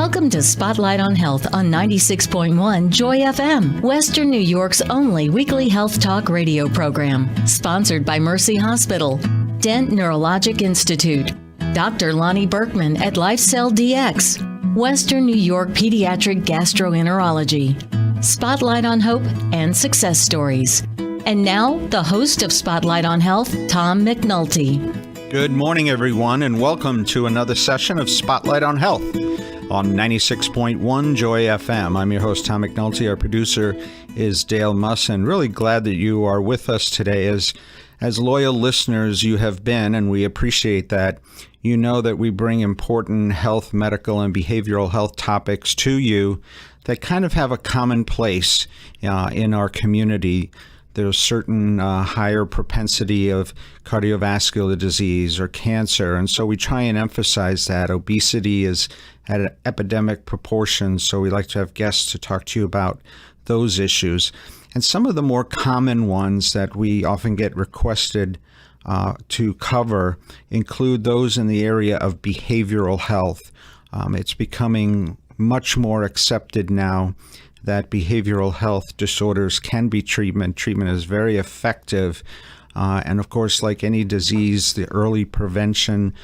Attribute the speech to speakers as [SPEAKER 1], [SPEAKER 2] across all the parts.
[SPEAKER 1] Welcome to Spotlight on Health on 96.1 Joy FM, Western New York's only weekly health talk radio program. Sponsored by Mercy Hospital, Dent Neurologic Institute, Dr. Lonnie Berkman at LifeCell DX, Western New York Pediatric Gastroenterology, Spotlight on Hope and Success Stories. And now, the host of Spotlight on Health, Tom McNulty.
[SPEAKER 2] Good morning, everyone, and welcome to another session of Spotlight on Health on 96.1 Joy FM. I'm your host, Tom McNulty. Our producer is Dale Musson. Really glad that you are with us today. As loyal listeners you have been, and we appreciate that. You know that we bring important health, medical, and behavioral health topics to you that kind of have a common place in our community. There's certain higher propensity of cardiovascular disease or cancer, and so we try and emphasize that. Obesity is at an epidemic proportion, so we like to have guests to talk to you about those issues. And some of the more common ones that we often get requested to cover include those in the area of behavioral health. It's becoming much more accepted now that behavioral health disorders can be treatment. Treatment is very effective. And of course, like any disease, the early prevention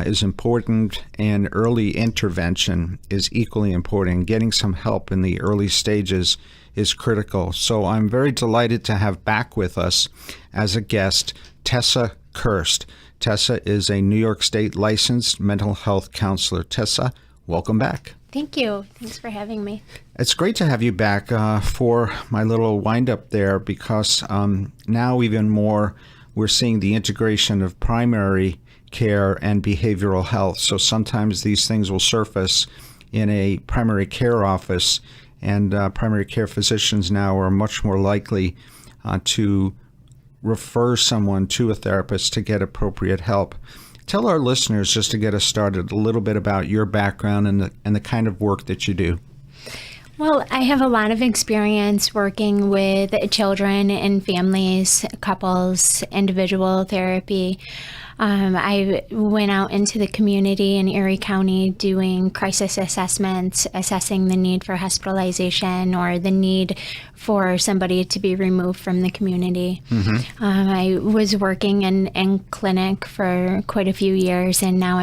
[SPEAKER 2] is important, and early intervention is equally important. Getting some help in the early stages is critical. So I'm very delighted to have back with us as a guest, Tessa Kirst. Tessa is a New York State licensed mental health counselor. Tessa, welcome back.
[SPEAKER 3] Thank you. Thanks for having me.
[SPEAKER 2] It's great to have you back for my little wind-up there, because now even more we're seeing the integration of primary care and behavioral health. So sometimes these things will surface in a primary care office, and primary care physicians now are much more likely to refer someone to a therapist to get appropriate help. Tell our listeners, just to get us started, a little bit about your background and the kind of work that you do.
[SPEAKER 3] Well, I have a lot of experience working with children and families, couples, individual therapy. I went out into the community in Erie County doing crisis assessments, assessing the need for hospitalization or the need for somebody to be removed from the community. Mm-hmm. I was working in clinic for quite a few years, and now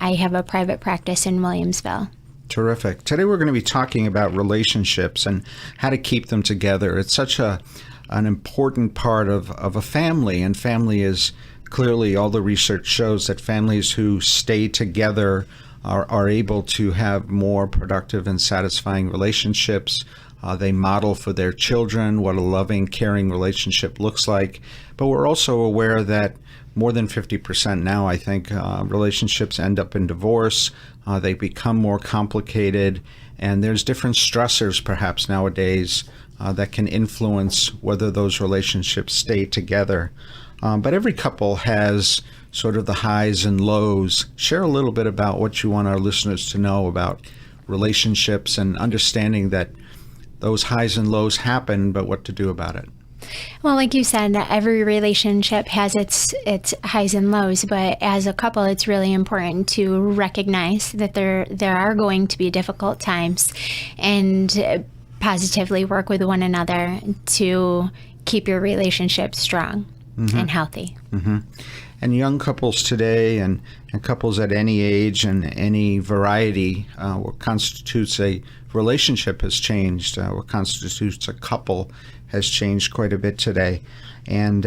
[SPEAKER 3] I have a private practice in Williamsville.
[SPEAKER 2] Terrific. Today we're going to be talking about relationships and how to keep them together. It's such an important part of a family, and family is clearly, all the research shows that families who stay together are able to have more productive and satisfying relationships. They model for their children what a loving, caring relationship looks like. But we're also aware that more than 50% now, I think, relationships end up in divorce. They become more complicated, and there's different stressors perhaps nowadays that can influence whether those relationships stay together. But every couple has sort of the highs and lows. Share a little bit about what you want our listeners to know about relationships and understanding that those highs and lows happen, but what to do about it.
[SPEAKER 3] Well, like you said, every relationship has its highs and lows, but as a couple, it's really important to recognize that there are going to be difficult times and positively work with one another to keep your relationship strong. Mm-hmm. And healthy. Mm-hmm.
[SPEAKER 2] And young couples today and couples at any age and any variety, what constitutes a relationship has changed. What constitutes a couple has changed quite a bit today. And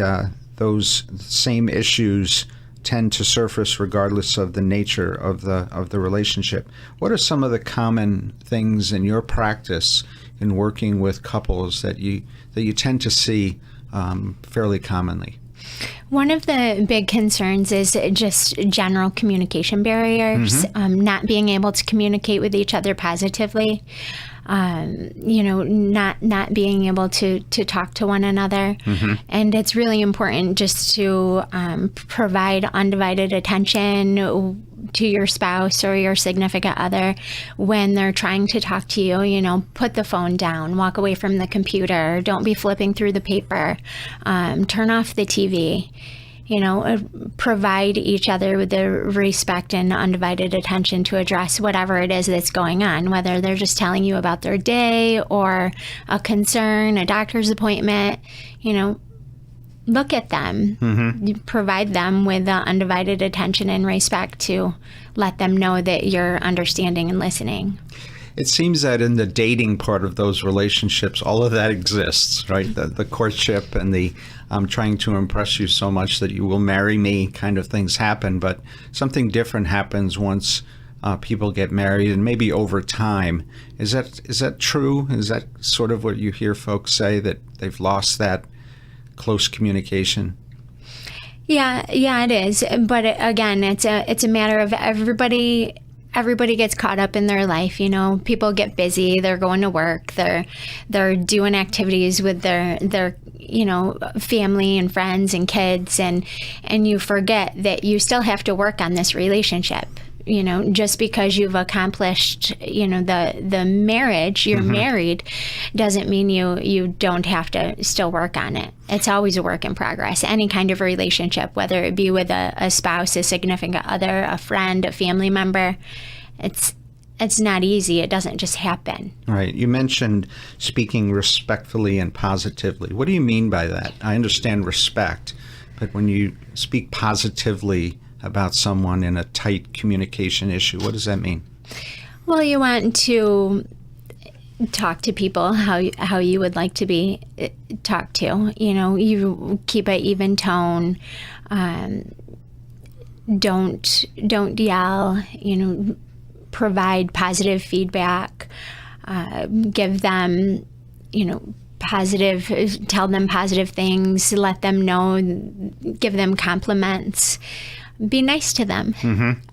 [SPEAKER 2] those same issues tend to surface regardless of the nature of the relationship. What are some of the common things in your practice in working with couples that you tend to see fairly commonly?
[SPEAKER 3] One of the big concerns is just general communication barriers, mm-hmm. Not being able to communicate with each other positively, not being able to talk to one another. Mm-hmm. And it's really important just to provide undivided attention to your spouse or your significant other when they're trying to talk to you. Put the phone down, walk away from the computer, don't be flipping through the paper, turn off the TV. provide each other with the respect and undivided attention to address whatever it is that's going on, whether they're just telling you about their day or a concern, a doctor's appointment. Look at them, You provide them with the undivided attention and respect to let them know that you're understanding and listening.
[SPEAKER 2] It seems that in the dating part of those relationships, all of that exists, right? The courtship and the I'm trying to impress you so much that you will marry me kind of things happen. But something different happens once people get married and maybe over time. Is that true? Is that sort of what you hear folks say, that they've lost that close communication?
[SPEAKER 3] Yeah, it is. But again, it's a matter of everybody gets caught up in their life. People get busy, they're going to work, they're doing activities with their family and friends and kids, and you forget that you still have to work on this relationship. Just because you've accomplished, the marriage, you're married, doesn't mean you don't have to still work on it. It's always a work in progress. Any kind of relationship, whether it be with a spouse, a significant other, a friend, a family member, it's not easy. It doesn't just happen. Right.
[SPEAKER 2] You mentioned speaking respectfully and positively. What do you mean by that? I understand respect, but when you speak positively about someone in a tight communication issue, what does that mean?
[SPEAKER 3] Well, you want to talk to people how you would like to be talked to. You keep an even tone. Don't yell. Provide positive feedback. Give them, tell them positive things. Let them know. Give them compliments. Be nice to them.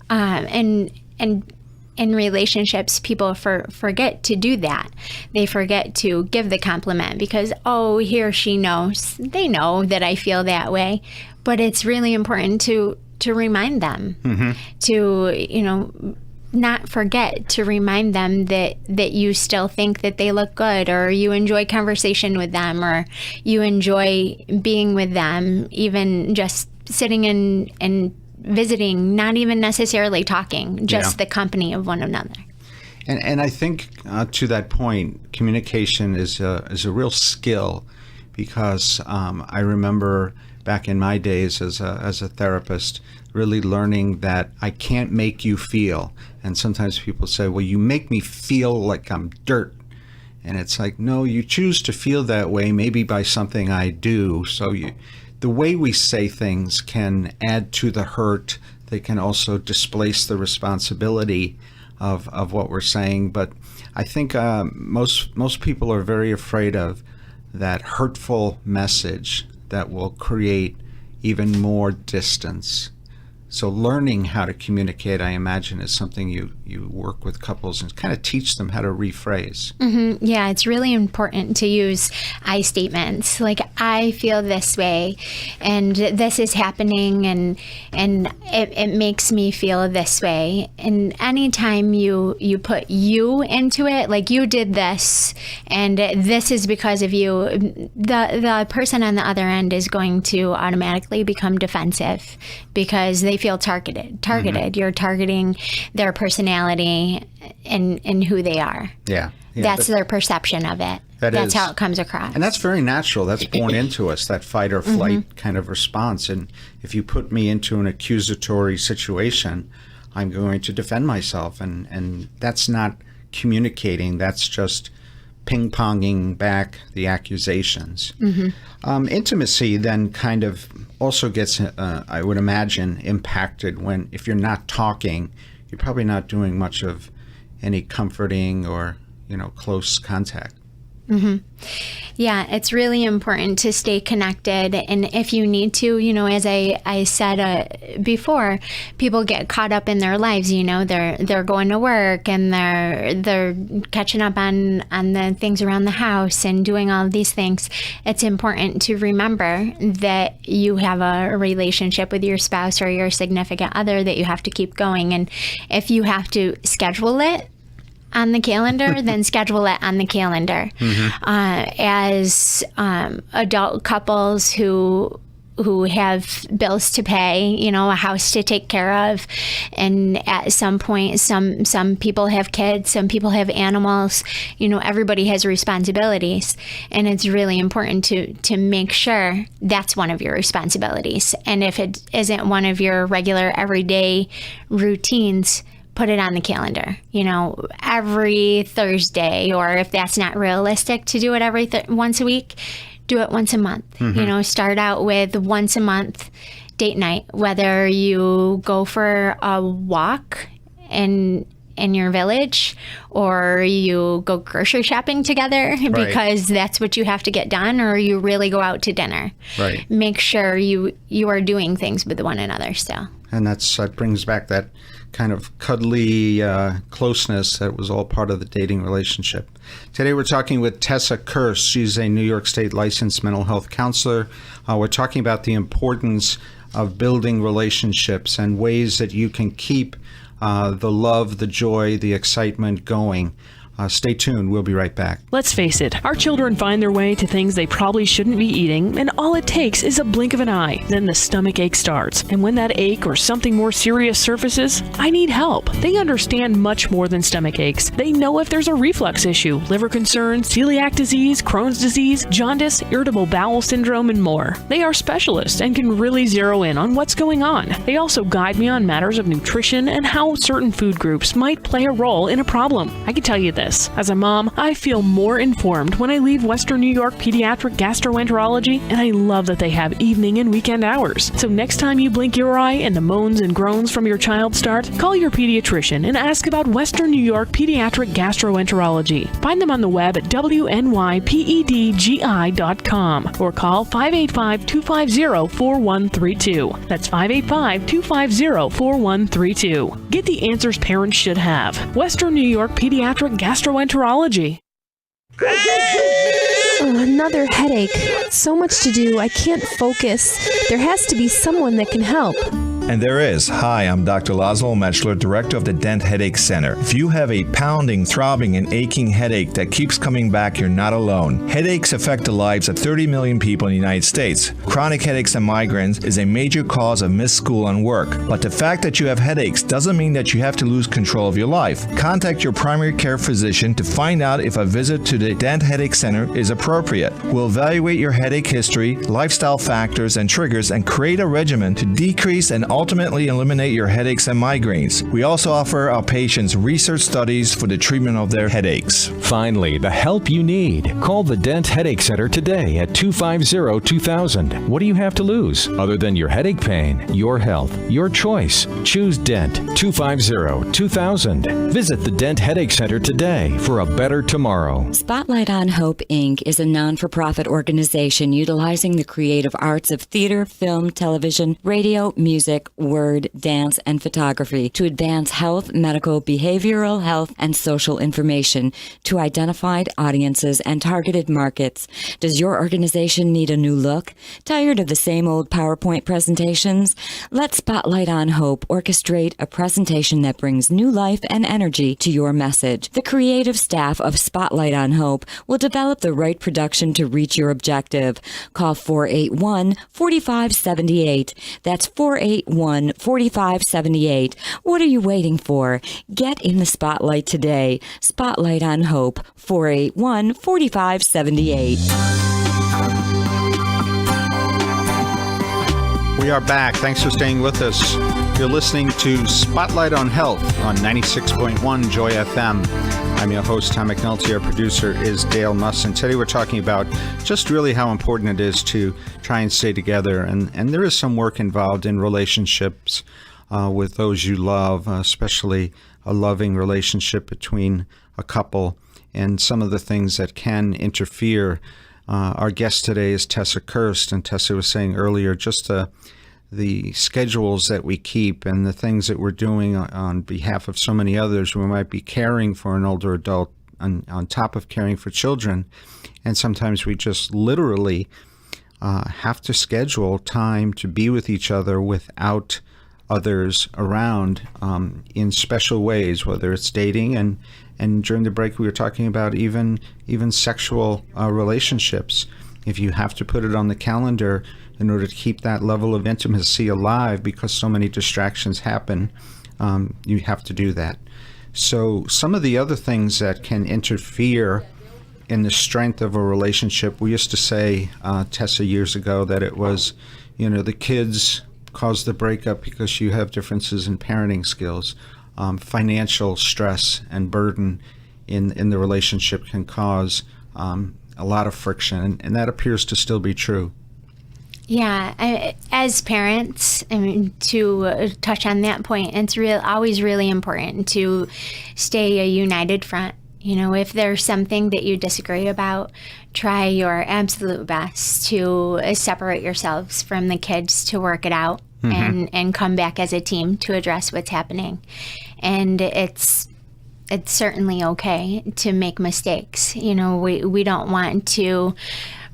[SPEAKER 3] And in relationships, people forget to do that. They forget to give the compliment because, he or she knows. They know that I feel that way. But it's really important to remind them, to, not forget to remind them that you still think that they look good, or you enjoy conversation with them, or you enjoy being with them, even just sitting and visiting, not even necessarily talking, just the company of one another.
[SPEAKER 2] And I think to that point, communication is a real skill, because I remember back in my days as a therapist, really learning that I can't make you feel. And sometimes people say, well, you make me feel like I'm dirt. And it's like, no, you choose to feel that way, maybe by something I do. So the way we say things can add to the hurt. They can also displace the responsibility of what we're saying. But I think most people are very afraid of that hurtful message that will create even more distance. So learning how to communicate, I imagine, is something you work with couples and kind of teach them how to rephrase.
[SPEAKER 3] Yeah, it's really important to use I statements. Like, I feel this way, and this is happening, and it makes me feel this way. And anytime you put you into it, like, you did this, and this is because of you, the person on the other end is going to automatically become defensive because they feel targeted. You're targeting their personality and who they are.
[SPEAKER 2] Yeah.
[SPEAKER 3] That's their perception of it. That's how it comes across.
[SPEAKER 2] And that's very natural. That's born into us, that fight or flight kind of response. And if you put me into an accusatory situation, I'm going to defend myself. And that's not communicating. That's just ping-ponging back the accusations. Intimacy then kind of also gets, I would imagine, impacted if you're not talking, you're probably not doing much of any comforting or, close contact.
[SPEAKER 3] Yeah, it's really important to stay connected. And if you need to, as I said before, people get caught up in their lives. They're going to work and they're catching up on the things around the house and doing all of these things. It's important to remember that you have a relationship with your spouse or your significant other that you have to keep going. And if you have to schedule it on the calendar, then schedule it on the calendar. As adult couples who who have bills to pay, a house to take care of. And at some point, some people have kids, some people have animals, everybody has responsibilities. And it's really important to make sure that's one of your responsibilities. And if it isn't one of your regular everyday routines, put it on the calendar, every Thursday, or if that's not realistic to do it once a week, do it once a month. Start out with once a month date night, whether you go for a walk in your village or you go grocery shopping together because that's what you have to get done, or you really go out to dinner.
[SPEAKER 2] Right.
[SPEAKER 3] Make sure you are doing things with one another still.
[SPEAKER 2] And that brings back that kind of cuddly closeness that was all part of the dating relationship. Today we're talking with Tessa Kirst. She's a New York State licensed mental health counselor. We're talking about the importance of building relationships and ways that you can keep the love, the joy, the excitement going. Stay tuned. We'll be right back.
[SPEAKER 4] Let's face it, our children find their way to things they probably shouldn't be eating, and all it takes is a blink of an eye. Then the stomach ache starts. And when that ache or something more serious surfaces, I need help. They understand much more than stomach aches. They know if there's a reflux issue, liver concerns, celiac disease, Crohn's disease, jaundice, irritable bowel syndrome, and more. They are specialists and can really zero in on what's going on. They also guide me on matters of nutrition and how certain food groups might play a role in a problem. I can tell you this. As a mom, I feel more informed when I leave Western New York Pediatric Gastroenterology, and I love that they have evening and weekend hours. So next time you blink your eye and the moans and groans from your child start, call your pediatrician and ask about Western New York Pediatric Gastroenterology. Find them on the web at wnypedgi.com or call 585-250-4132. That's 585-250-4132. Get the answers parents should have. Western New York Pediatric Gastroenterology.
[SPEAKER 5] Another headache. So much to do, I can't focus. There has to be someone that can help.
[SPEAKER 6] And there is. Hi, I'm Dr. Laszlo Metzler, director of the Dent Headache Center. If you have a pounding, throbbing, and aching headache that keeps coming back, you're not alone. Headaches affect the lives of 30 million people in the United States. Chronic headaches and migraines is a major cause of missed school and work. But the fact that you have headaches doesn't mean that you have to lose control of your life. Contact your primary care physician to find out if a visit to the Dent Headache Center is appropriate. We'll evaluate your headache history, lifestyle factors, and triggers, and create a regimen to decrease and ultimately eliminate your headaches and migraines. We also offer our patients research studies for the treatment of their headaches.
[SPEAKER 7] Finally, the help you need. Call the Dent Headache Center today at 250-2000. What do you have to lose other than your headache pain? Your health, your choice. Choose Dent. 250-2000. Visit the Dent Headache Center today for a better tomorrow.
[SPEAKER 1] Spotlight on Hope, Inc. is a non-for-profit organization utilizing the creative arts of theater, film, television, radio, music, word, dance, and photography to advance health, medical, behavioral health, and social information to identified audiences and targeted markets. Does your organization need a new look? Tired of the same old PowerPoint presentations? Let Spotlight on Hope orchestrate a presentation that brings new life and energy to your message. The creative staff of Spotlight on Hope will develop the right production to reach your objective. Call 481-4578. That's 481-4578. What are you waiting for? Get in the spotlight today. Spotlight on Hope, 481-4578.
[SPEAKER 2] We are back. Thanks for staying with us. You're listening to Spotlight on Health on 96.1 Joy FM. I'm your host, Tom McNulty. Our producer is Dale Musson. Today we're talking about just really how important it is to try and stay together. And there is some work involved in relationships with those you love, especially a loving relationship between a couple, and some of the things that can interfere. Our guest today is Tessa Kirst, and Tessa was saying earlier just the schedules that we keep and the things that we're doing on behalf of so many others. We might be caring for an older adult on top of caring for children, and sometimes we just literally have to schedule time to be with each other without others around in special ways, whether it's dating, and during the break we were talking about even sexual relationships. If you have to put it on the calendar, in order to keep that level of intimacy alive, because so many distractions happen, you have to do that. So some of the other things that can interfere in the strength of a relationship, we used to say, Tessa, years ago, that it was, the kids cause the breakup because you have differences in parenting skills. Financial stress and burden in the relationship can cause a lot of friction, and that appears to still be true.
[SPEAKER 3] Yeah, as parents, to touch on that point, it's always really important to stay a united front. If there's something that you disagree about, try your absolute best to separate yourselves from the kids to work it out and come back as a team to address what's happening. And it's certainly okay to make mistakes. We don't want to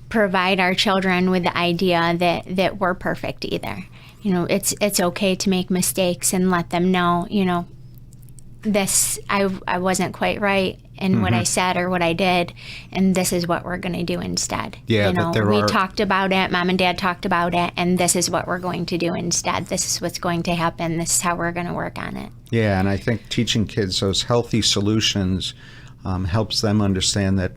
[SPEAKER 3] provide our children with the idea that we're perfect either. It's okay to make mistakes and let them know, this, I wasn't quite right in what I said or what I did, and this is what we're going to do instead.
[SPEAKER 2] Yeah,
[SPEAKER 3] we talked about it, Mom and Dad talked about it, and this is what we're going to do instead. This is what's going to happen. This is how we're going to work on it.
[SPEAKER 2] Yeah, and I think teaching kids those healthy solutions helps them understand that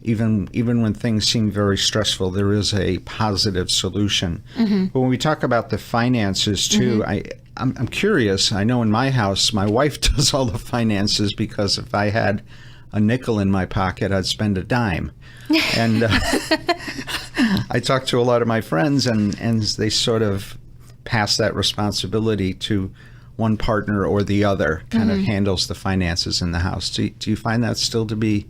[SPEAKER 2] even when things seem very stressful, there is a positive solution. But when we talk about the finances too, I'm curious. I know in my house, my wife does all the finances, because if I had a nickel in my pocket, I'd spend a dime. And I talk to a lot of my friends, and they sort of pass that responsibility to one partner or the other, kind of handles the finances in the house. Do you find that still to be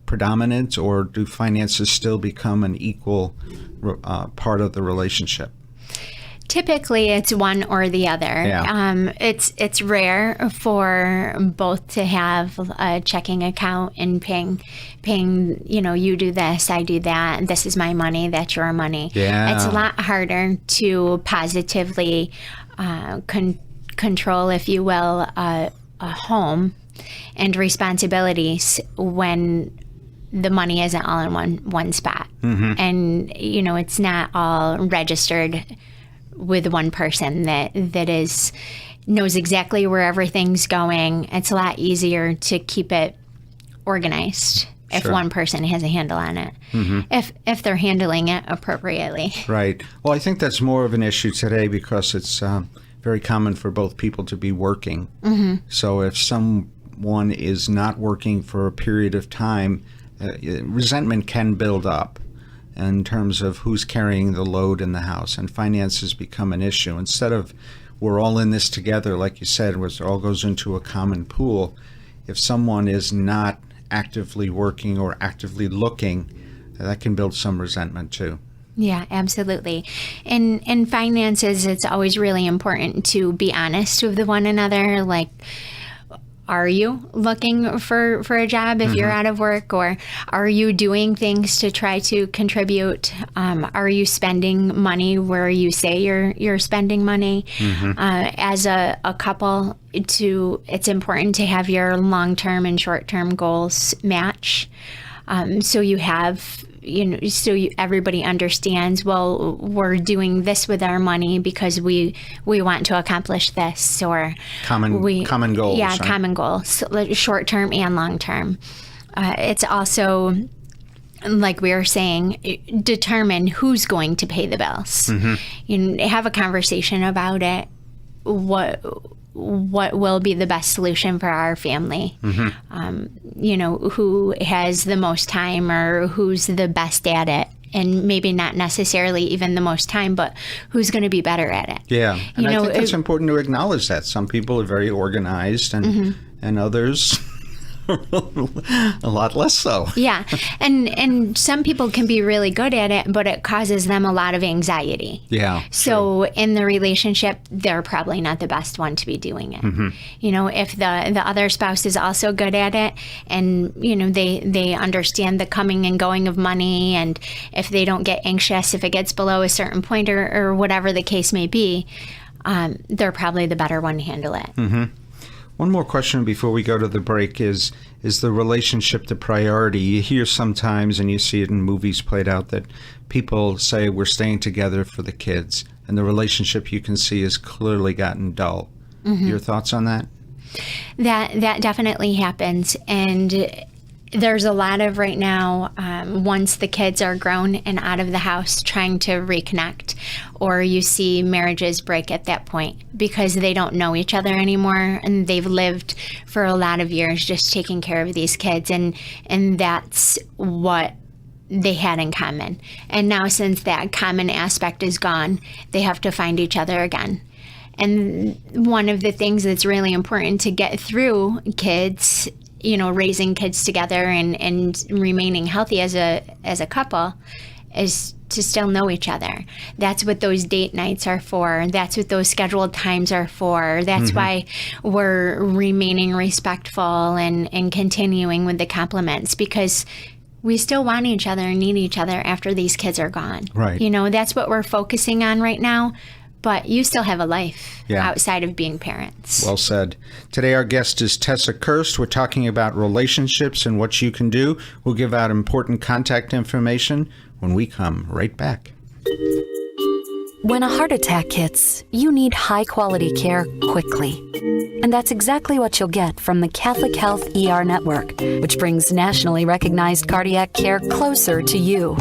[SPEAKER 2] predominant, or do finances still become an equal part of the relationship?
[SPEAKER 3] Typically, it's one or the other.
[SPEAKER 2] Yeah.
[SPEAKER 3] It's rare for both to have a checking account and paying. You do this, I do that, and this is my money, that's your money.
[SPEAKER 2] Yeah.
[SPEAKER 3] It's a lot harder to positively control, if you will, a home and responsibilities when the money isn't all in one spot. And it's not all registered with one person that knows exactly where everything's going. It's a lot easier to keep it organized if one person has a handle on it, if they're handling it appropriately.
[SPEAKER 2] Right. Well, I think that's more of an issue today, because it's very common for both people to be working. So if someone is not working for a period of time, resentment can build up in terms of who's carrying the load in the house, and finances become an issue. Instead of we're all in this together, like you said, where it all goes into a common pool, if someone is not actively working or actively looking, that can build some resentment too.
[SPEAKER 3] Yeah, absolutely. In finances, it's always really important to be honest with one another. Like, are you looking for a job if you're out of work, or are you doing things to try to contribute? Are you spending money where you say you're spending money? As a couple, it's important to have your long-term and short-term goals match. So you have, everybody understands, well, we're doing this with our money because we want to accomplish this, or
[SPEAKER 2] common goals.
[SPEAKER 3] Yeah,
[SPEAKER 2] right?
[SPEAKER 3] common goals, short term and long term. It's also, like we were saying, determine who's going to pay the bills. Have a conversation about it. What will be the best solution for our family? Who has the most time, or who's the best at it? And maybe not necessarily even the most time, but who's going to be better at it?
[SPEAKER 2] Yeah, and I think it's important to acknowledge that some people are very organized, and others a lot less so.
[SPEAKER 3] Yeah, and some people can be really good at it, but it causes them a lot of anxiety.
[SPEAKER 2] Yeah.
[SPEAKER 3] So in the relationship, they're probably not the best one to be doing it. If the other spouse is also good at it, and they understand the coming and going of money, and if they don't get anxious if it gets below a certain point, or whatever the case may be, they're probably the better one to handle it.
[SPEAKER 2] One more question before we go to the break is the relationship the priority? You hear sometimes, and you see it in movies played out, that people say we're staying together for the kids, and the relationship you can see has clearly gotten dull. Mm-hmm. Your thoughts on that?
[SPEAKER 3] That definitely happens, and there's a lot of right now, once the kids are grown and out of the house, trying to reconnect, or you see marriages break at that point because they don't know each other anymore, and they've lived for a lot of years just taking care of these kids, and that's what they had in common. And now, since that common aspect is gone, they have to find each other again. And one of the things that's really important to get through kids, raising kids together and remaining healthy as a couple, is to still know each other. That's what those date nights are for. That's what those scheduled times are for. That's why we're remaining respectful and continuing with the compliments, because we still want each other and need each other after these kids are gone.
[SPEAKER 2] Right.
[SPEAKER 3] That's what we're focusing on right now. But you still have a life outside of being parents.
[SPEAKER 2] Well said. Today our guest is Tessa Kirst. We're talking about relationships and what you can do. We'll give out important contact information when we come right back.
[SPEAKER 8] When a heart attack hits, you need high-quality care quickly. And that's exactly what you'll get from the Catholic Health ER Network, which brings nationally recognized cardiac care closer to you.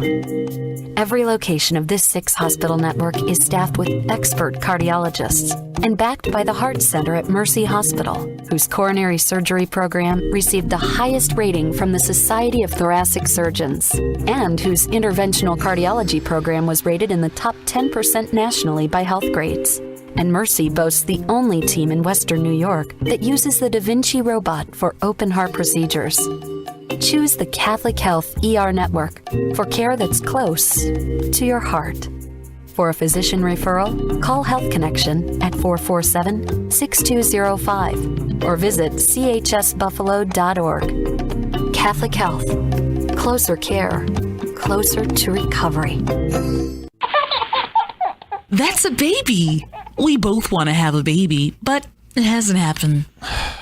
[SPEAKER 8] Every location of this 6-hospital network is staffed with expert cardiologists and backed by the Heart Center at Mercy Hospital, whose coronary surgery program received the highest rating from the Society of Thoracic Surgeons, and whose interventional cardiology program was rated in the top 10% nationally by Healthgrades. And Mercy boasts the only team in Western New York that uses the Da Vinci robot for open heart procedures. Choose the Catholic Health ER Network for care that's close to your heart. For a physician referral, call Health Connection at 447-6205 or visit chsbuffalo.org. Catholic Health. Closer care. Closer to recovery.
[SPEAKER 9] That's a baby. We both want to have a baby, but it hasn't happened.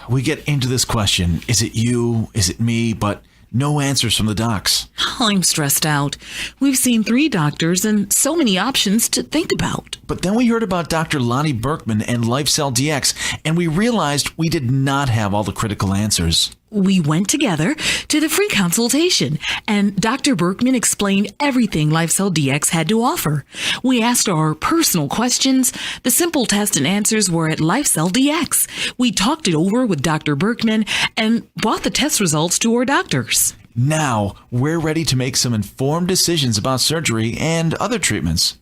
[SPEAKER 10] We get into this question, is it you, is it me, but no answers from the docs.
[SPEAKER 9] I'm stressed out. We've seen 3 doctors and so many options to think about.
[SPEAKER 10] But then we heard about Dr. Lonnie Berkman and LifeCell DX, and we realized we did not have all the critical answers.
[SPEAKER 9] We went together to the free consultation, and Dr. Berkman explained everything LifeCell DX had to offer. We asked our personal questions. The simple test and answers were at LifeCell DX. We talked it over with Dr. Berkman and brought the test results to our doctors.
[SPEAKER 10] Now, we're ready to make some informed decisions about surgery and other treatments.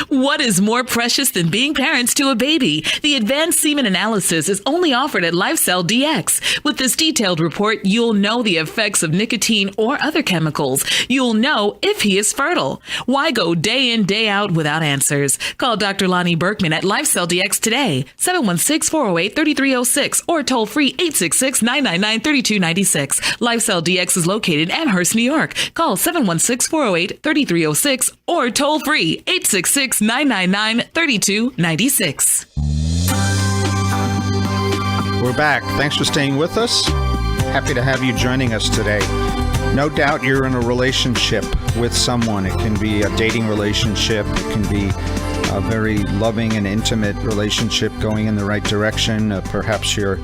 [SPEAKER 9] What is more precious than being parents to a baby? The advanced semen analysis is only offered at LifeCell DX. With this detailed report, you'll know the effects of nicotine or other chemicals. You'll know if he is fertile. Why go day in, day out without answers? Call Dr. Lonnie Berkman at LifeCell DX today, 716-408-3306, or toll free 866-999-3296. LifeCell DX is located in Amherst, New York. Call 716-408-3306 or toll free 866-999-3296.
[SPEAKER 2] We're back. Thanks for staying with us. Happy to have you joining us today. No doubt you're in a relationship with someone. It can be a dating relationship. It can be a very loving and intimate relationship going in the right direction. Perhaps you're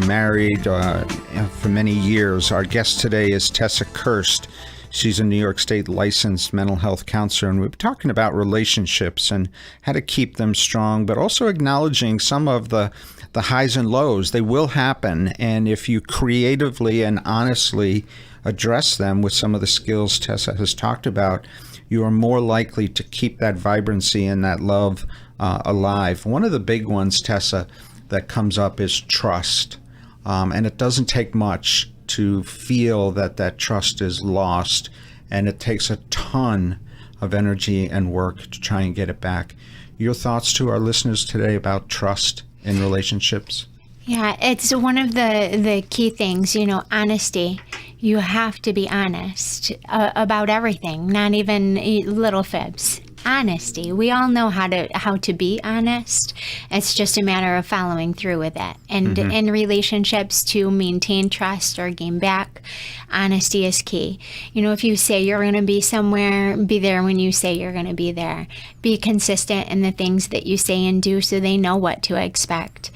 [SPEAKER 2] married for many years. Our guest today is Tessa Kirst. She's a New York State licensed mental health counselor, and we're talking about relationships and how to keep them strong, but also acknowledging some of the highs and lows. They will happen, and if you creatively and honestly address them with some of the skills Tessa has talked about, you are more likely to keep that vibrancy and that love alive. One of the big ones, Tessa, that comes up is trust, and it doesn't take much to feel that trust is lost, and it takes a ton of energy and work to try and get it back. Your thoughts to our listeners today about trust in relationships?
[SPEAKER 3] Yeah, it's one of the key things, honesty. You have to be honest about everything, not even little fibs. honesty. We all know how to be honest. It's just a matter of following through with it. And in relationships, to maintain trust or gain back, honesty is key. If you say you're going to be somewhere, be there when you say you're going to be there. Be consistent in the things that you say and do so they know what to expect.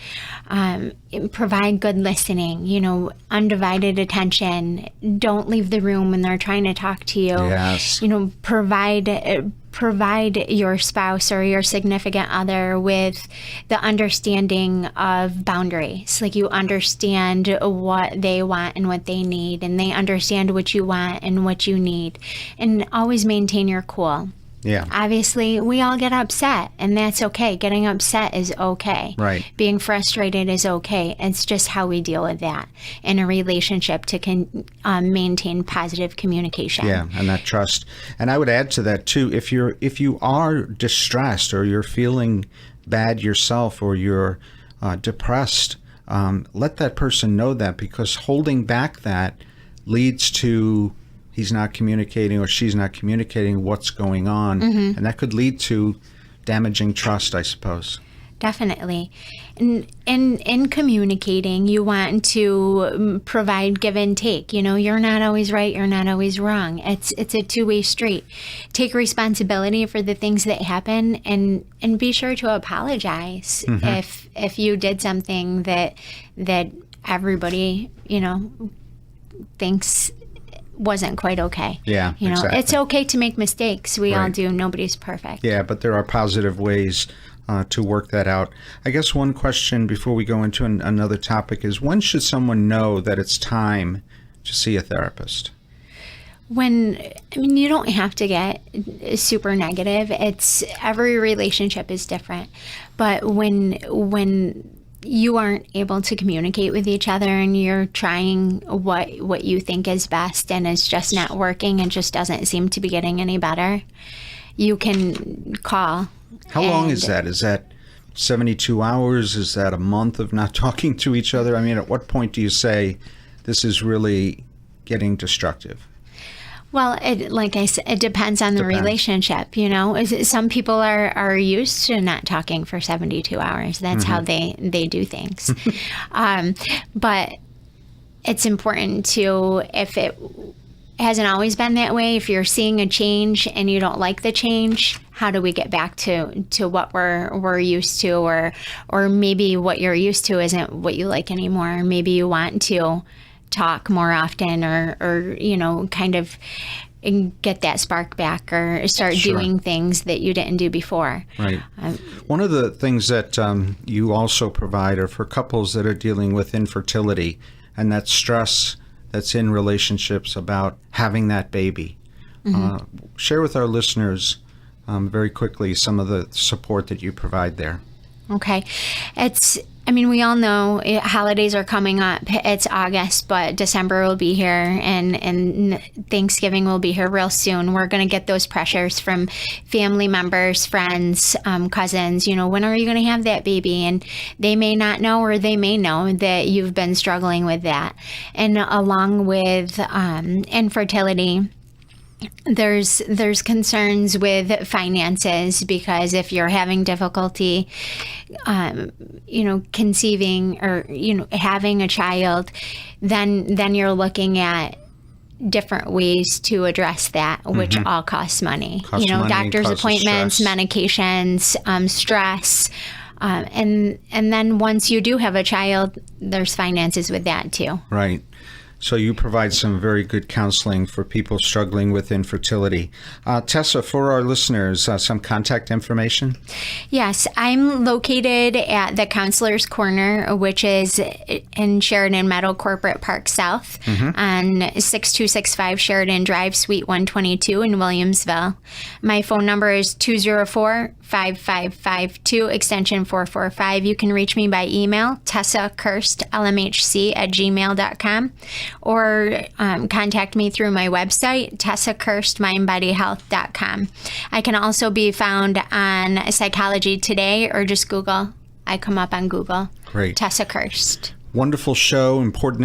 [SPEAKER 3] Provide good listening, undivided attention. Don't leave the room when they're trying to talk to you.
[SPEAKER 2] Yes.
[SPEAKER 3] Provide your spouse or your significant other with the understanding of boundaries. Like, you understand what they want and what they need, and they understand what you want and what you need. And always maintain your cool.
[SPEAKER 2] Yeah.
[SPEAKER 3] Obviously, we all get upset, and that's okay. Getting upset is okay.
[SPEAKER 2] Right.
[SPEAKER 3] Being frustrated is okay. It's just how we deal with that in a relationship to maintain positive communication.
[SPEAKER 2] Yeah, and that trust. And I would add to that too, if you are distressed or you're feeling bad yourself or you're depressed, let that person know that, because holding back that leads to he's not communicating or she's not communicating what's going on. And that could lead to damaging trust, I suppose.
[SPEAKER 3] Definitely. In communicating, you want to provide give and take. You're not always right, you're not always wrong. It's a two-way street. Take responsibility for the things that happen, and be sure to apologize if you did something that everybody, thinks wasn't quite okay.
[SPEAKER 2] Yeah, exactly.
[SPEAKER 3] It's okay to make mistakes. We all do. Nobody's perfect.
[SPEAKER 2] Yeah, but there are positive ways to work that out. I guess one question before we go into another topic is, when should someone know that it's time to see a therapist?
[SPEAKER 3] You don't have to get super negative. Every relationship is different. But when you aren't able to communicate with each other and you're trying what you think is best and it's just not working and just doesn't seem to be getting any better, you can call.
[SPEAKER 2] How long is that? Is that 72 hours? Is that a month of not talking to each other? I mean, at what point do you say this is really getting destructive?
[SPEAKER 3] Well, like I said, it depends on the relationship, Some people are used to not talking for 72 hours. That's how they do things. But it's important to, if it hasn't always been that way, if you're seeing a change and you don't like the change, how do we get back to what we're used to, or maybe what you're used to isn't what you like anymore. Maybe you want to talk more often, or kind of get that spark back, or start doing things that you didn't do before.
[SPEAKER 2] Right. One of the things that you also provide are for couples that are dealing with infertility and that stress that's in relationships about having that baby. Share with our listeners very quickly some of the support that you provide there.
[SPEAKER 3] Okay. We all know holidays are coming up. It's August, but December will be here, and Thanksgiving will be here real soon. We're going to get those pressures from family members, friends, cousins. When are you going to have that baby? And they may not know, or they may know that you've been struggling with that. And along with infertility, there's concerns with finances, because if you're having difficulty conceiving or having a child, then you're looking at different ways to address that, which all costs money. Doctor's appointments,
[SPEAKER 2] stress.
[SPEAKER 3] Medications, stress, and then once you do have a child, there's finances with that too.
[SPEAKER 2] Right. So you provide some very good counseling for people struggling with infertility. Tessa, for our listeners, some contact information?
[SPEAKER 3] Yes, I'm located at the Counselor's Corner, which is in Sheridan Meadow Corporate Park South on 6265 Sheridan Drive, Suite 122 in Williamsville. My phone number is 204-5552, extension 445. You can reach me by email, Tessa Kirst, lmhc@gmail.com. or contact me through my website, tessakirstmindbodyhealth.com. I can also be found on Psychology Today, or just Google. I come up on Google.
[SPEAKER 2] Great.
[SPEAKER 3] Tessa Kirst.
[SPEAKER 2] Wonderful show, important